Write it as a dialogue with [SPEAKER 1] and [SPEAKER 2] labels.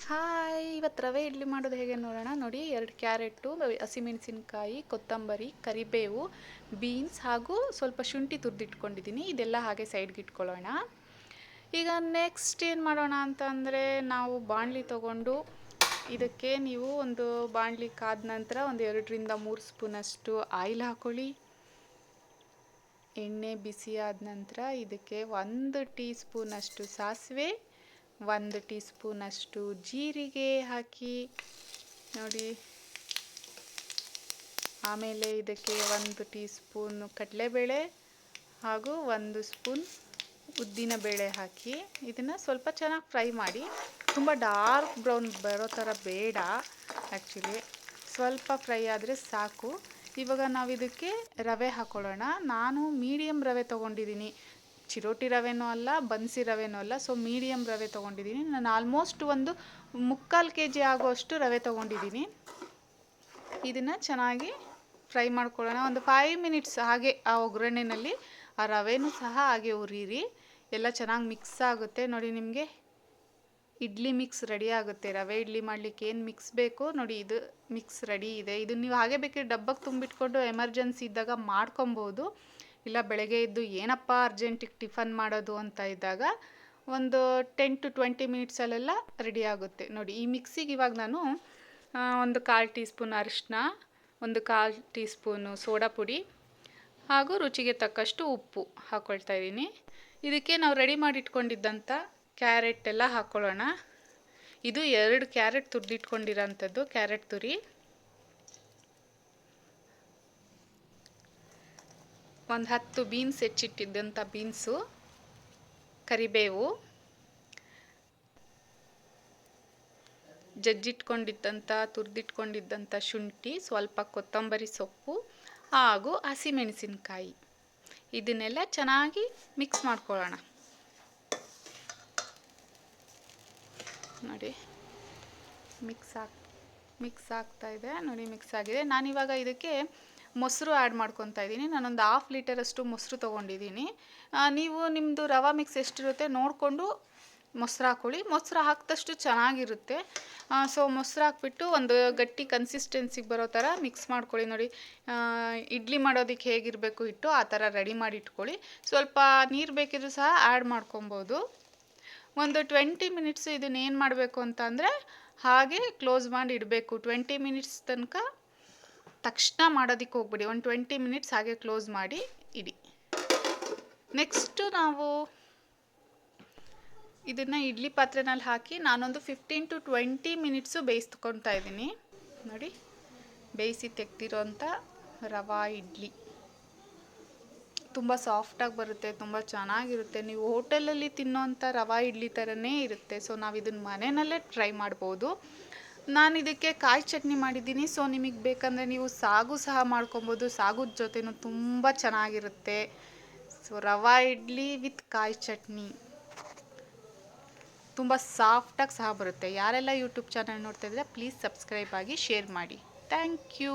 [SPEAKER 1] Hi, ಇವತ್ತು ರವೆ ಇಡ್ಲಿ ಮಾಡೋದು ಹೇಗೆ ನೋಡೋಣ. ನೋಡಿ, 2 ಕ್ಯಾರೆಟು, ಹಸಿಮೆಣಸಿನಕಾಯಿ, ಕೊತ್ತಂಬರಿ, ಕರಿಬೇವು, ಬೀನ್ಸ್ ಹಾಗೂ ಸ್ವಲ್ಪ ಶುಂಠಿ ತುರಿದಿಟ್ಕೊಂಡಿದ್ದೀನಿ. ಇದೆಲ್ಲ ಹಾಗೆ ಸೈಡ್ಗೆ ಇಟ್ಕೊಳ್ಳೋಣ. ಈಗ ನೆಕ್ಸ್ಟ್ ಏನು ಮಾಡೋಣ ಅಂತಂದರೆ, ನಾವು ಬಾಣಲಿ ತೊಗೊಂಡು ಇದಕ್ಕೆ ನೀವು ಒಂದು ಬಾಣಲಿ ಕಾದ ನಂತರ ಒಂದು 2ರಿಂದ 3 ಸ್ಪೂನಷ್ಟು ಆಯಿಲ್ ಹಾಕ್ಕೊಳ್ಳಿ. ಎಣ್ಣೆ ಬಿಸಿ ಆದ ನಂತರ ಇದಕ್ಕೆ 1 ಟೀ ಸ್ಪೂನಷ್ಟು ಸಾಸಿವೆ, 1 ಟೀ ಸ್ಪೂನಷ್ಟು ಜೀರಿಗೆ ಹಾಕಿ ನೋಡಿ. ಆಮೇಲೆ ಇದಕ್ಕೆ 1 ಟೀ ಸ್ಪೂನ್ ಕಡಲೆಬೇಳೆ ಹಾಗೂ 1 ಸ್ಪೂನ್ ಉದ್ದಿನಬೇಳೆ ಹಾಕಿ ಇದನ್ನು ಸ್ವಲ್ಪ ಚೆನ್ನಾಗಿ ಫ್ರೈ ಮಾಡಿ. ತುಂಬ ಡಾರ್ಕ್ ಬ್ರೌನ್ ಬರೋ ಥರ ಬೇಡ, ಆ್ಯಕ್ಚುಲಿ ಸ್ವಲ್ಪ ಫ್ರೈ ಆದರೆ ಸಾಕು. ಇವಾಗ ನಾವು ಇದಕ್ಕೆ ರವೆ ಹಾಕ್ಕೊಳ್ಳೋಣ. ನಾನು ಮೀಡಿಯಮ್ ರವೆ ತೊಗೊಂಡಿದ್ದೀನಿ, ಚಿರೋಟಿ ರವೆನೂ ಅಲ್ಲ, ಬನ್ಸಿ ರವೆನೂ ಅಲ್ಲ. ಸೊ ಮೀಡಿಯಮ್ ರವೆ ತೊಗೊಂಡಿದ್ದೀನಿ. ನಾನು ಆಲ್ಮೋಸ್ಟ್ ಒಂದು 3/4 kg ಆಗೋಷ್ಟು ರವೆ ತೊಗೊಂಡಿದ್ದೀನಿ. ಇದನ್ನು ಚೆನ್ನಾಗಿ ಫ್ರೈ ಮಾಡ್ಕೊಳ್ಳೋಣ. ಒಂದು 5 ಮಿನಿಟ್ಸ್ ಹಾಗೆ ಆ ಒಗ್ಗರಣೆಯಲ್ಲಿ ಆ ರವೆನೂ ಸಹ ಹಾಗೆ ಹುರಿಯಿರಿ. ಎಲ್ಲ ಚೆನ್ನಾಗಿ ಮಿಕ್ಸ್ ಆಗುತ್ತೆ. ನೋಡಿ, ನಿಮಗೆ ಇಡ್ಲಿ ಮಿಕ್ಸ್ ರೆಡಿ ಆಗುತ್ತೆ. ರವೆ ಇಡ್ಲಿ ಮಾಡಲಿಕ್ಕೆ ಏನು ಮಿಕ್ಸ್ ಬೇಕೋ ನೋಡಿ, ಇದು ಮಿಕ್ಸ್ ರೆಡಿ ಇದೆ. ಇದು ನೀವು ಹಾಗೆ ಬೇಕಿದ್ರೆ ಡಬ್ಬಕ್ಕೆ ತುಂಬಿಟ್ಕೊಂಡು ಎಮರ್ಜೆನ್ಸಿ ಇದ್ದಾಗ ಮಾಡ್ಕೊಬೋದು. ಇಲ್ಲ ಬೆಳಗ್ಗೆ ಇದ್ದು ಏನಪ್ಪ ಅರ್ಜೆಂಟಿಗೆ ಟಿಫನ್ ಮಾಡೋದು ಅಂತ ಇದ್ದಾಗ ಒಂದು 10 to 20 ಮಿನಿಟ್ಸಲ್ಲೆಲ್ಲ ರೆಡಿ ಆಗುತ್ತೆ. ನೋಡಿ, ಈ ಮಿಕ್ಸಿಗೆ ಇವಾಗ ನಾನು ಒಂದು 1/4 ಟೀ ಸ್ಪೂನ್ ಅರಿಶಿನ, ಒಂದು 1/4 ಟೀ ಸ್ಪೂನು ಸೋಡಾ ಪುಡಿ ಹಾಗೂ ರುಚಿಗೆ ತಕ್ಕಷ್ಟು ಉಪ್ಪು ಹಾಕ್ಕೊಳ್ತಾ ಇದ್ದೀನಿ. ಇದಕ್ಕೆ ನಾವು ರೆಡಿ ಮಾಡಿ ಇಟ್ಕೊಂಡಿದ್ದಂಥ ಕ್ಯಾರೆಟ್ ಎಲ್ಲ ಹಾಕ್ಕೊಳ್ಳೋಣ. ಇದು 2 ಕ್ಯಾರೆಟ್ ತುರಿದಿಟ್ಕೊಂಡಿರೋಂಥದ್ದು, ಕ್ಯಾರೆಟ್ ತುರಿ. ಒಂದು 10 ಬೀನ್ಸ್ ಹೆಚ್ಚಿಟ್ಟಿದ್ದಂಥ ಬೀನ್ಸು, ಕರಿಬೇವು, ಜಜ್ಜಿಟ್ಕೊಂಡಿದ್ದಂಥ ತುರಿದಿಟ್ಕೊಂಡಿದ್ದಂಥ ಶುಂಠಿ, ಸ್ವಲ್ಪ ಕೊತ್ತಂಬರಿ ಸೊಪ್ಪು ಹಾಗೂ ಹಸಿಮೆಣಸಿನಕಾಯಿ. ಇದನ್ನೆಲ್ಲ ಚೆನ್ನಾಗಿ ಮಿಕ್ಸ್ ಮಾಡ್ಕೊಳ್ಳೋಣ. ನೋಡಿ, ಮಿಕ್ಸ್ ಆಗ್ತಾ ಇದೆ. ನೋಡಿ, ಮಿಕ್ಸ್ ಆಗಿದೆ. ನಾನಿವಾಗ ಇದಕ್ಕೆ ಮೊಸರು ಆ್ಯಡ್ ಮಾಡ್ಕೊತಾ ಇದ್ದೀನಿ. ನಾನೊಂದು 1/2 ಲೀಟರಷ್ಟು ಮೊಸರು ತೊಗೊಂಡಿದ್ದೀನಿ. ನೀವು ನಿಮ್ಮದು ರವಾ ಮಿಕ್ಸ್ ಎಷ್ಟಿರುತ್ತೆ ನೋಡಿಕೊಂಡು ಮೊಸರು ಹಾಕ್ಕೊಳ್ಳಿ. ಮೊಸರು ಹಾಕಿದಷ್ಟು ಚೆನ್ನಾಗಿರುತ್ತೆ. ಸೊ ಮೊಸರು ಹಾಕ್ಬಿಟ್ಟು ಒಂದು ಗಟ್ಟಿ ಕನ್ಸಿಸ್ಟೆನ್ಸಿಗೆ ಬರೋ ಥರ ಮಿಕ್ಸ್ ಮಾಡ್ಕೊಳ್ಳಿ. ನೋಡಿ, ಇಡ್ಲಿ ಮಾಡೋದಕ್ಕೆ ಹೇಗಿರಬೇಕು ಹಿಟ್ಟು ಆ ಥರ ರೆಡಿ ಮಾಡಿ ಇಟ್ಕೊಳ್ಳಿ. ಸ್ವಲ್ಪ ನೀರು ಬೇಕಿದ್ರೂ ಸಹ ಆ್ಯಡ್ ಮಾಡ್ಕೊಬೋದು. ಒಂದು 20 ಮಿನಿಟ್ಸು ಇದನ್ನ ಏನು ಮಾಡಬೇಕು ಅಂತ ಅಂದರೆ ಹಾಗೆ ಕ್ಲೋಸ್ ಮಾಡಿ ಇಡಬೇಕು. 20 ಮಿನಿಟ್ಸ್ ತನಕ ತಕ್ಷಣ ಮಾಡೋದಕ್ಕೆ ಹೋಗ್ಬಿಡಿ. ಒಂದು 20 ಮಿನಿಟ್ಸ್ ಹಾಗೆ ಕ್ಲೋಸ್ ಮಾಡಿ ಇಡಿ. ನೆಕ್ಸ್ಟು ನಾವು ಇದನ್ನು ಇಡ್ಲಿ ಪಾತ್ರೆನಲ್ಲಿ ಹಾಕಿ ನಾನೊಂದು 15 to 20 ಮಿನಿಟ್ಸು ಬೇಯಿಸ್ಕೊತಾ ಇದ್ದೀನಿ. ನೋಡಿ, ಬೇಯಿಸಿ ತೆಗ್ದಿರೋಂಥ ರವಾ ಇಡ್ಲಿ ತುಂಬ ಸಾಫ್ಟಾಗಿ ಬರುತ್ತೆ, ತುಂಬ ಚೆನ್ನಾಗಿರುತ್ತೆ. ನೀವು ಹೋಟೆಲಲ್ಲಿ ತಿನ್ನೋಂಥ ರವಾ ಇಡ್ಲಿ ಥರನೇ ಇರುತ್ತೆ. ಸೊ ನಾವು ಇದನ್ನು ಮನೆಯಲ್ಲೇ ಟ್ರೈ ಮಾಡ್ಬೋದು. ನಾನು ಇದಕ್ಕೆ ಕಾಯಿ ಚಟ್ನಿ ಮಾಡಿದ್ದೀನಿ. ಸೊ ನಿಮಗೆ ಬೇಕಂದರೆ ನೀವು ಸಾಗು ಸಹ ಮಾಡ್ಕೊಬೋದು. ಸಾಗುದ ಜೊತೆನೂ ತುಂಬ ಚೆನ್ನಾಗಿರುತ್ತೆ. ಸೊ ರವಾ ಇಡ್ಲಿ ವಿತ್ ಕಾಯಿ ಚಟ್ನಿ ತುಂಬ ಸಾಫ್ಟಾಗಿ ಸಹ ಬರುತ್ತೆ. ಯಾರೆಲ್ಲ ಯೂಟ್ಯೂಬ್ ಚಾನಲ್ ನೋಡ್ತಾ ಇದ್ದೀರಾ ಪ್ಲೀಸ್ ಸಬ್ಸ್ಕ್ರೈಬ್ ಆಗಿ, ಶೇರ್ ಮಾಡಿ. Thank you.